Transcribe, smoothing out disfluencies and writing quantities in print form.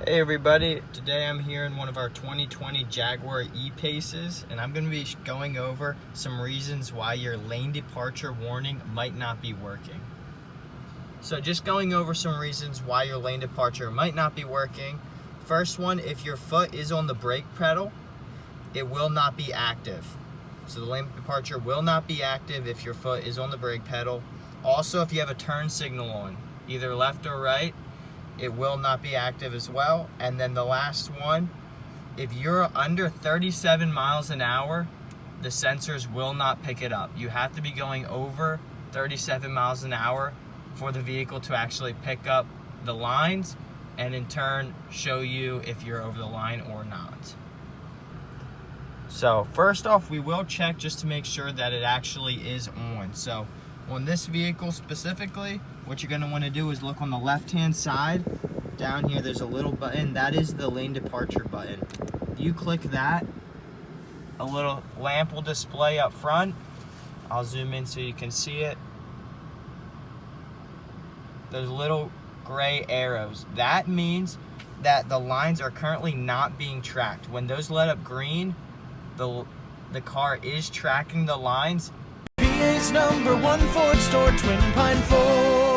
Hey everybody, today I'm here in one of our 2020 Jaguar E Paces, and I'm going to be going over some reasons why your lane departure warning might not be working. So just going over some reasons why your lane departure might not be working. First one, if your foot is on the brake pedal, it will not be active. So the lane departure will not be active if your foot is on the brake pedal. Also, if you have a turn signal on, either left or right, it will not be active as well. And then the last one, if you're under 37 miles an hour, the sensors will not pick it up. You have to be going over 37 miles an hour for the vehicle to actually pick up the lines and in turn show you if you're over the line or not. So first off, we will check just to make sure that it actually is on. So on this vehicle specifically, what you're going to want to do is look on the left-hand side. Down here, there's a little button. That is the lane departure button. You click that, a little lamp will display up front. I'll zoom in so you can see it. Those little gray arrows. That means that the lines are currently not being tracked. When those let up green, the car is tracking the lines. PA's #1 Ford store, Twin Pine Ford.